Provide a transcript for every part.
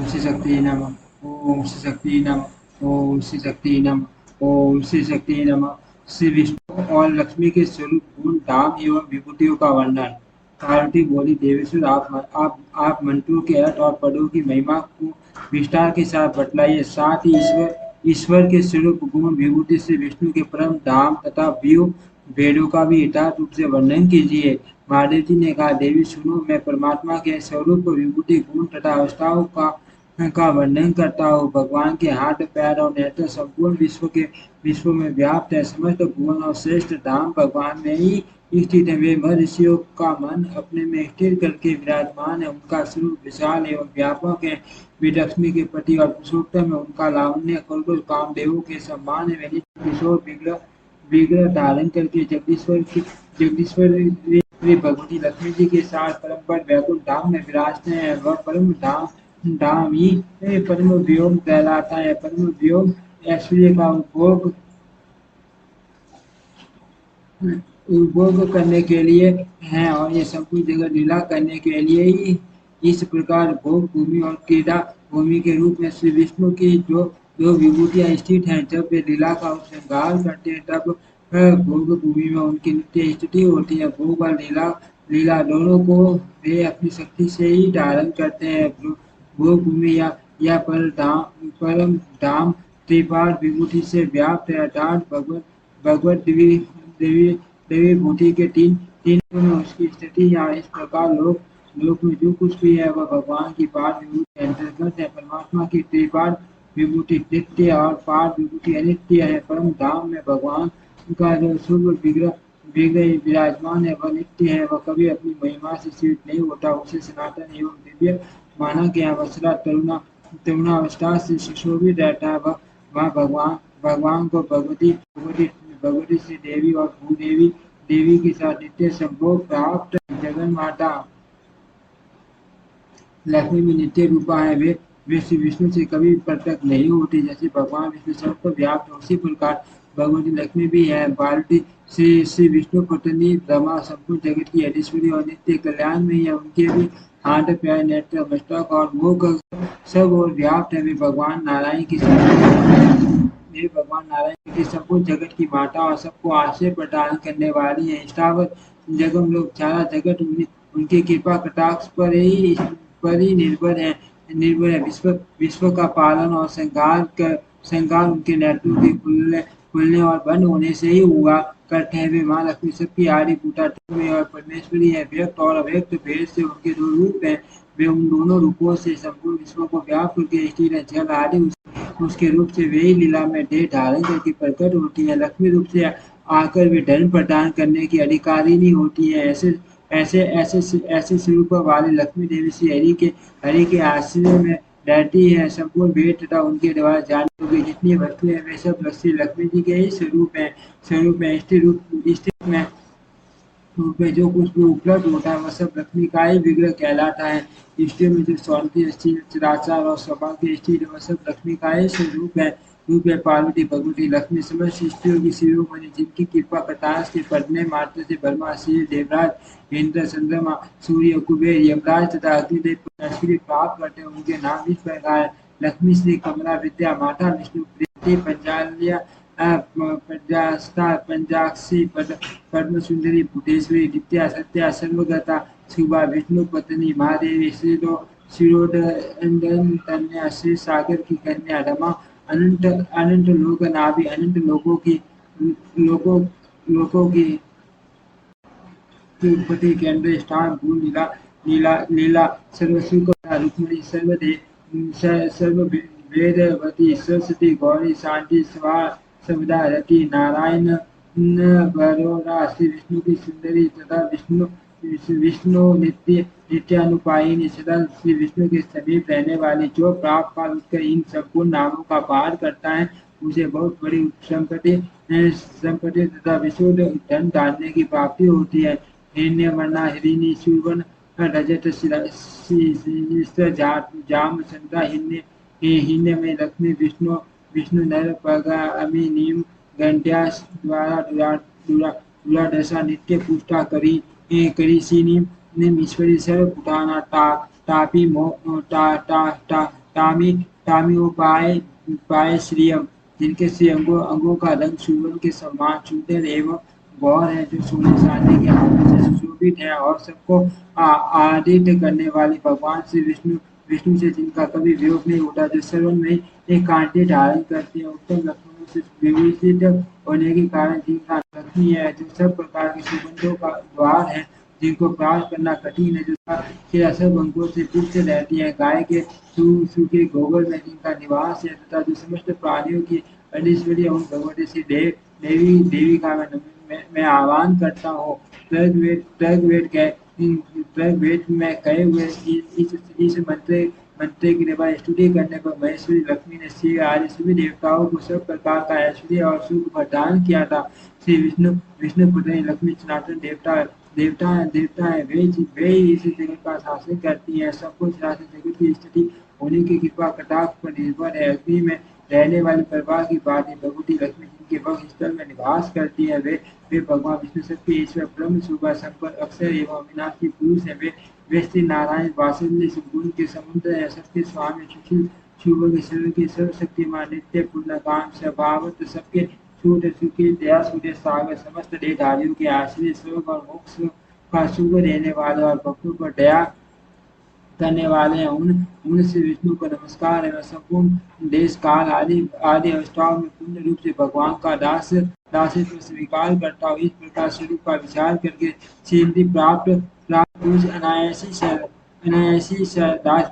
श्री शक्ति नमः। ओम श्री शक्ति नमः। ओम श्री शक्ति नमः। ओम श्री शक्ति नमः। श्री विष्णु और लक्ष्मी के स्वरूप गुण धाम एवं विभूतियों का वर्णन। पार्वती बोली, देवेश्वर आप मंत्रों के अर्थ और पदों की महिमा को विस्तार के साथ बतलाइए। साथ ही ईश्वर के स्वरूप गुण विभूति से विष्णु के परम धाम तथा व्यूह भेदों का भी यथार्थ रूप से वर्णन कीजिए। महादेव जी ने कहा, देवी सुनो, मैं परमात्मा के स्वरूप विभूति गुण तथा अवस्थाओं का वर्णन करता हूँ। भगवान के हाथ पैर और नेत्र संपूर्ण विश्व में व्याप्त है। समस्त भुवन और श्रेष्ठ धाम भगवान में ही स्थित है। वे महर्षियों का मन अपने में स्थिर करके विराजमान है। उनका स्वरूप विशाल एवं व्यापक है। वे लक्ष्मी के पति और पुरुषोत्तम है। उनका लावण्य करोड़ों कामदेवों के सम्मान है। वे नित्य किशोर विग्रह धारण करके जगदीश्वर भगवती लक्ष्मी जी के साथ परम पद वैकुंठ धाम में विराजते हैं। वह परम धाम ही परम व्योम कहलाता है। परम व्योम ऐश्वर्य का उपभोग करने के लिए है और ये संपूर्ण जगह लीला करने के लिए ही इस प्रकार भोग भूमि और क्रीड़ा भूमि के रूप में श्री विष्णु की जो विभूतियां स्थित हैं, जब वे लीला का श्रृंगार करते हैं तब भोग भूमि में उनकी नित्य स्थिति होती है। भोग और लीला दोनों को वे अपनी शक्ति से ही धारण करते हैं। भोग भूमि या परम धाम त्रिपाद विभूति से व्याप्त है, अर्थात भगवत देवी भूति के तीन गुण उसकी स्थिति या इस प्रकार लोक में जो कुछ भी है वह भगवान की पाद विभूति के अंतर्गत है। परमात्मा की त्रिपाद विभूति नित्य और पाद विभूति अनित्य है। परम धाम में भगवान का जो शुभ विग्रह विराजमान है वह नित्य है। वह कभी अपनी महिमा से सीमित नहीं होता। उसे सनातन एवं दिव्य माना गया। वत्सला तरुणावस्था से सुशोभित रहता है। वह भगवान को भगवती श्री देवी और भूदेवी देवी के साथ नित्य संभोग प्राप्त। जगन माता लक्ष्मी भी नित्य रूपा है। वे श्री विष्णु से कभी पृथक नहीं होती। जैसे भगवान विष्णु सर्व व्याप्त उसी प्रकार भगवती लक्ष्मी भी है। भारती श्री विष्णु पत्नी ब्रह्मा संपूर्ण जगत की अधीश्वरी और नित्य कल्याण में है। उनके भी हाथ पैर नेत्र मस्तक और मुख सब और व्याप्त है। वे भगवान नारायण की संपूर्ण जगत की माता और सबको आश्रय प्रदान करने वाली है। स्थावर जगम लोग सारा जगत उनके कृपा कटाक्ष पर ही निर्भर है। विश्व का पालन और संहार उनके नेत्रों के खुलने और बंद होने से ही हुआ करते हैं। वे माँ लक्ष्मी सबकी आदि पूता और परमेश्वरी है। व्यक्त और अव्यक्त भेद से उनके दो रूप हैं। वे उन दोनों रूपों से संपूर्ण विश्व को व्याप्त करके स्थिर है। जल आदि उसके रूप से वे ही लीला में देह धारण करके प्रकट होती है। लक्ष्मी रूप से आकर वे धन प्रदान करने की अधिकारी नहीं होती है। ऐसे स्वरूप वाले लक्ष्मी देवी श्री हरि के आश्रय में रहती है। संपूर्ण वेद तथा उनके द्वारा जानी हुई जितनी वस्तुएं हैं वे सब श्री लक्ष्मी जी के ही स्वरूप में स्थित रूप में जो कुछ भी उपलब्ध होता है वह सब लक्ष्मी का ही विग्रह कहलाता है। स्त्री में जो सौंदर्य चिराचार और सौभाग्य स्थित वह सब लक्ष्मी का ही स्वरूप है। पार्वती भगवती लक्ष्मी समस्त स्त्रियों की शिरोमणि, जिनकी कृपा कटाक्ष के पढ़ने मात्र से ब्रह्मा शिव देवराज इंद्र चंद्रमा सूर्य कुबेर यमराज तथा अग्निदेव ऐश्वर्य प्राप्त करते हैं। उनके नाम इस प्रकार है। लक्ष्मी श्री कमला विद्या माता विष्णु प्रीति पंचाल्या प्रजास्ता पंचाक्षी पद्म सुंदरी भूतेश्वरी नित्या सत्या सर्वगता शुभा विष्णु पत्नी महादेवी शिरोडन कन्या श्री सागर की कन्या रमा अनंत लोक नाभि अनंत लोकों की उत्पत्ति केंद्र स्थान भू लीला सर्वसुख रुक्मिणी सर्व वेदवती सरस्वती गौरी शांति सवदा रति नारायण बरोरा श्री विष्णु की सुंदरी तथा विष्णु नित्यानुपायिनी सदा श्री विष्णु के समीप रहने वाली। जो प्राप्त काल उसके इन संपूर्ण नामों का पाठ करता है उसे बहुत बड़ी संपत्ति तथा विशुद्ध धन धान्य की प्राप्ति होती है। हिरण्य वर्णा हिरिणी सुवर्ण रजत जाम चंद्रा हिरण्य में लक्ष्मी विष्णु नर पगा अमी नीम घंट्या द्वारा दशा नित्य पूष्टा करी सी नीम ईश्वरी सर्व पुटाना टापी तामी ताम्योपाय पाय श्रियम, जिनके श्री अंगों अंगों का रंग सुवर्ण के समान सुंदर एवं गौर है, जो सोने चांदी के आभूषण से सुशोभित है, और सबको आदित्य करने वाले भगवान श्री विष्णु विष्णु से जिनका कभी वियोग नहीं होता, जो सर्वन में एक कांटे धारण करते हैं, उत्तम लक्षणों से विभूषित होने के कारण जिनका लक्ष्मी है, जो सब प्रकार के सुगंधों का द्वार है, जिनको प्राप्त करना कठिन है, जो के असर अंगों से पुष्ट रहती है, गाय के सूखे गोबर में जिनका निवास है, तथा जो समस्त प्राणियों की अनिश्वरी उन भगवती से देवी का मैं आह्वान करता हूँ। प्रग वेद में कहे हुए इस मंत्र की निभा स्तुति करने पर महेश्वरी लक्ष्मी ने श्री आदि सभी देवताओं को सब प्रकार का ऐश्वर्य और सुख प्रदान किया था। श्री विष्णु विष्णु पुत्र लक्ष्मी सनातन देवता है, वे इस जगत का शासन करती है, सबको चराचर जगत की स्थिति होने की कृपा कटाक्ष पर निर्भर है। अग्नि में रहने वाले परिवार की बात भगवती लक्ष्मी जिनके वक्ष स्थल में निवास करती है, वे भगवान विष्णु सबके ईश्वर ब्रह्म सुबह संपन्न अक्षर एवं अविनाशी पुरुष है। वे श्री नारायण वासुदेव गुण के समुद्र है, सबके स्वामी सुशील शुभ के सर्वशक्तिमान नित्य पूर्ण काम स्वभावत सबके सूर्य सुखी दया सूर्य सागर समस्त देहधारियों के आश्रय स्वर्ग और मोक्ष का शुभ देने वाले और भक्तों पर दया करने वाले हैं। उन श्री विष्णु को नमस्कार है। संपूर्ण देश काल आदि आदि अवस्थाओं में पूर्ण रूप से भगवान का दासित्व स्वीकार करता हूँ। इस प्रकार स्वरूप का विचार करके सिद्धि प्राप्त पुरुष अनायासी दास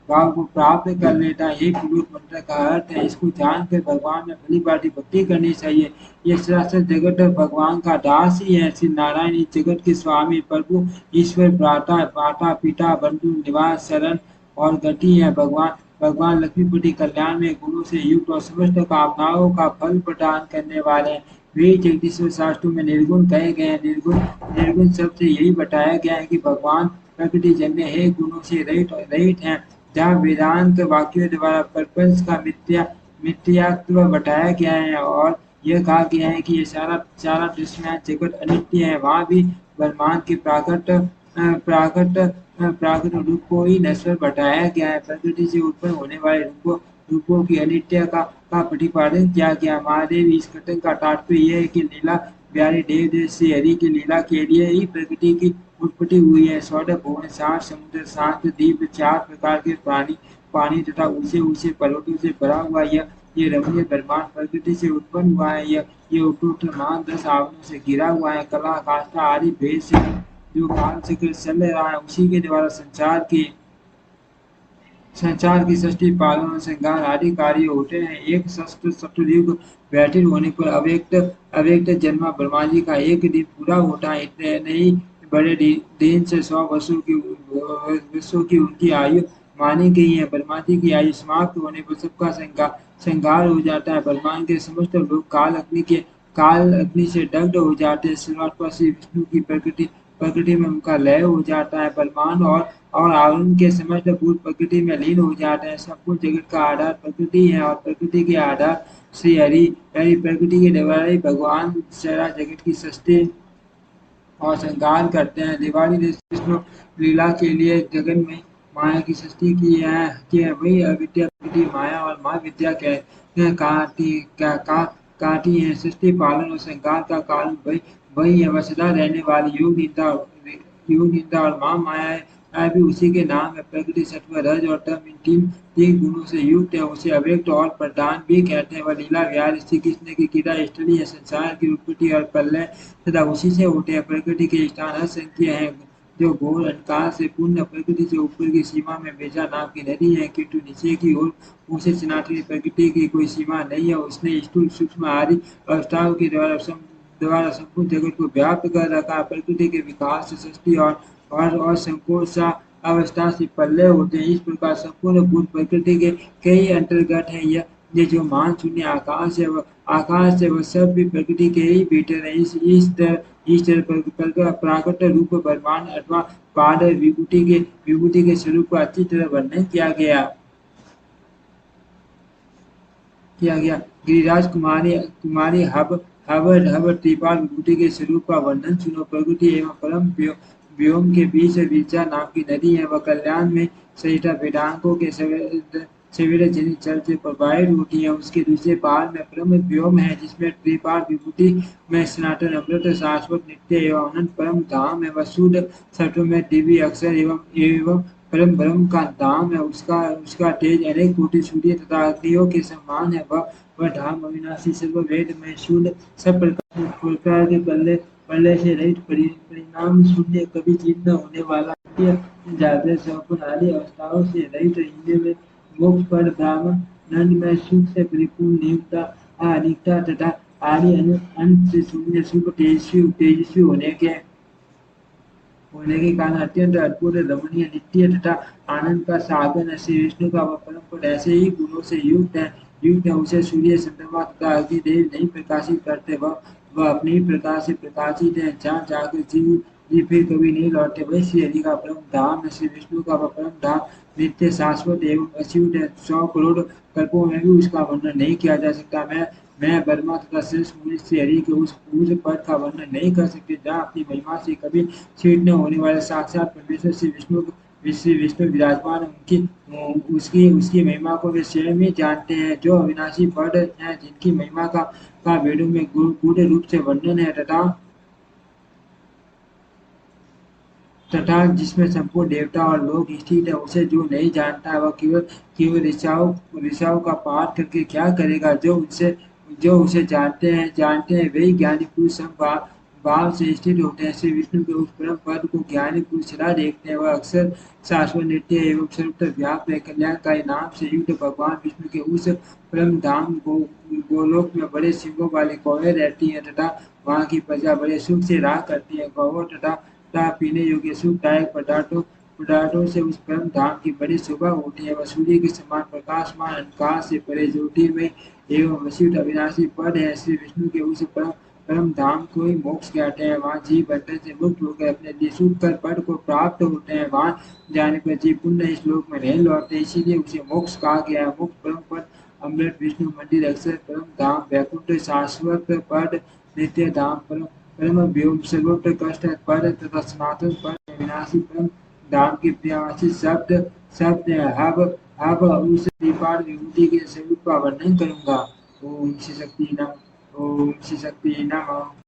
भाव को प्राप्त कर लेता है। एक पुरुष मंत्र का अर्थ है, इसको जानकर भगवान में भली भांति भक्ति करनी चाहिए। ये सरासर जगत भगवान का दास ही है। श्री नारायण इस जगत के स्वामी प्रभु ईश्वर माता पिता बंधु निवास शरण और गति है। भगवान लक्ष्मीपति कल्याण में गुणों से युक्त और समस्त कामनाओं का फल प्रदान करने वाले हैं। वे जगदीश्वर शास्त्रों में निर्गुण कहे गए हैं। निर्गुण शब्द से यही बताया गया है कि भगवान प्रकृति जन्य है, गुणों से रहित है। जहाँ वेदांत वाक्यों द्वारा प्रपंच का मिथ्यात्व बताया गया है और यह कहा गया है कि ये सारा दृश्यमान जगत अनित्य है, वहाँ भी ब्रह्मांड के प्राकृत रूप को ही नश्वर बताया गया है। प्रकृति से उत्पन्न होने वाले रूपों की अनित्य का प्रतिपादन किया गया। महादेव इस कथन का तात्पर्य यह है कि लीला प्यारे देव श्री हरि की लीला के लिए ही प्रकृति की उत्पत्ति हुई है। स्वर्ग भुवन सात समुद्र शांत द्वीप चार प्रकार के पानी तथा ऊंचे पर्वतों से भरा हुआ ये रमणीय ब्रह्मांड प्रकृति से उत्पन्न हुआ है। ये उपरोक्त मान 10 आवरणों से घिरा हुआ है। कला काष्ठा आदि भेद से जो काल चक्र चल रहा है, उसी के द्वारा संचार की सृष्टि पालन और श्रृंगार आदि कार्य होते हैं। एक सतयुग व्यतीत होने पर अव्यक्त जन्मा ब्रह्मा जी का एक दिन पूरा होता है। इतने नहीं बड़े दिन से 100 वर्षों की उनकी आयु मानी गई है। ब्रह्मा जी की आयु समाप्त होने पर सबका श्रृंगार हो जाता है। ब्रह्मांड के समस्त लोग काल अग्नि से दग्ध हो जाते हैं। शुरुआत पर श्री विष्णु की प्रकृति में उनका लय हो जाता है। ब्रह्मांड और आवरण के समस्त भूत प्रकृति में लीन हो जाते हैं। संपूर्ण जगत का आधार प्रकृति है और प्रकृति के आधार श्री हरि प्रकृति के द्वारा ही भगवान सारा जगत की सृष्टि और श्रृंगार करते हैं। दिवाली ने विष्णु लीला के लिए जगन में माया की सृष्टि की है। वही अविद्या प्रकृति माया और महाविद्या काटी है। सृष्टि पालन और श्रृंगार का कारण वही है। सदा रहने वाली योग निंदा और माया भी उसी के नाम है। प्रकृति सत्व रज और तम इन तीन गुणों से युक्त है। उसे अव्यक्त और प्रधान भी कहते हैं। वह लीला विहार श्री कृष्ण की क्रीड़ा स्थली है। संसार की उत्पत्ति और प्रलय तथा उसी से होते हैं। प्रकृति के स्थान असंख्य है, जो घोर अंधकार से पूर्ण प्रकृति से ऊपर की सीमा में बेजा नाम की नदी है, किंतु नीचे की ओर उसे सनातनी प्रकृति की कोई सीमा नहीं है। उसने स्थूल सूक्ष्म आदि अवस्थाओं के द्वारा संपूर्ण जगत को व्याप्त कर रखा। प्रकृति के विकास से सृष्टि और संकोच अवस्था से प्रलय होते हैं। इस प्रकार संपूर्ण भूत प्रकृति के कई अंतर्गत है। ये जो मान शून्य आकाश है वह सब भी प्रकृति के ही भीतर है। इस तरह प्राकृत रूप ब्रह्मांड अथवा पाद विभूति के स्वरूप को अच्छी तरह वर्णन किया गया। गिरिराज कुमारी हब त्रिपाल विभूति के स्वरूप का वर्णन सुनो। प्रकृति एवं परम व्योम के बीच विरजा नाम की नदी है। वह कल्याण में सहित वेदांगों के सवेरे जनित चर्च पर बाह्य रोटी है, उसके दूसरे पार में परम व्योम है, जिसमें त्रिपाद विभूति में सनातन अमृत शाश्वत नित्य एवं अनंत परम धाम है। वह शुद्ध सत्व में दिव्य अक्षर एवं एवं परम ब्रह्म का धाम है। उसका उसका तेज अनेक कोटि सूर्य तथा अग्नियों के समान है। वह धाम अविनाशी सर्ववेद में शुद्ध सब प्रकार के पल्ले से रहित परिणाम शून्य कभी जीर्ण होने वाला जागृत स्वप्न आदि अवस्थाओं से रहित रहने में मोक्ष पर ब्राह्मण नंद में सुख से परिपूर्ण नियुक्ता अनिकता तथा आदि अंत से शून्य सुख तेजस्वी होने के कारण अत्यंत अद्भुत रमणीय नित्य तथा आनंद का साधन है। श्री विष्णु का वह परम पद ऐसे ही गुणों से युक्त है। उसे सूर्य चंद्रमा तथा अग्निदेव नहीं प्रकाशित करते। वह अपने ही प्रकाश से प्रकाशित है। जहाँ जाकर जीव जी फिर कभी नहीं लौटते। वही श्री हरि का परम धाम है। श्री विष्णु का वह परम धाम नित्य शाश्वत एवं अच्युत है। 100 करोड़ कल्पों में भी उसका वर्णन नहीं किया जा सकता। मैं वर्मा तथा श्रेष्ठ मुनि श्री हरि के उस पद का वर्णन नहीं कर सकते, जहाँ अपनी महिमा से कभी छीण होने वाले साक्षात परमेश्वर श्री विष्णु विराजमान। उनकी उसकी उसकी महिमा को वे स्वयं ही जानते हैं, जो अविनाशी पद है, जिनकी महिमा का वेदों में गूढ़ रूप से वर्णन है तथा जिसमें संपूर्ण देवता और लोग स्थित है। उसे जो नहीं जानता, वह केवल केवल ऋचाओं का पाठ करके क्या करेगा। जो उसे जानते हैं वही ज्ञानी पुरुष भाव से स्थित होते हैं। श्री विष्णु के उस परम पद को ज्ञानी पुरुष सदा देखते हैं। वह अक्सर शाश्वत नित्य एवं सर्वत्र व्याप्त है। कल्याणकारी नाम से युक्त भगवान विष्णु के उस परम धाम गोलोक में बड़े सिंहों वाली गौएं रहती हैं तथा वहाँ की प्रजा बड़े सुख से रहा करती है। गौओं तथा पीने योग्य सुखदायक पदार्थों से उस परम धाम की बड़ी शोभा होती है। वह सूर्य के समान प्रकाशमान अंधकार से परे ज्योतिर्मय एवं वशिष्ठ अविनाशी पद है। श्री विष्णु के उस परम धाम को ही मोक्ष कहते हैं। वहाँ जीव बंधन से मुक्त होकर अपने सुख कर पद को प्राप्त होते हैं। वहाँ जाने पर जीव पुण्य इस लोक में नहीं लौटते, इसीलिए उसे मोक्ष कहा गया है। मुक्त परम पद अमृत विष्णु मंदिर अक्षर परम धाम वैकुंठ शाश्वत पद नित्य धाम परम व्योम सर्वोत्तर कष्ट पद तथा सनातन पद विनाशी परम धाम के प्रियवासी शब्द है। अब उस त्रिपाद विभूति के स्वरूप का वर्णन करूंगा। ओम श्री शक्ति नमः। ओम श्री शक्ति नमः।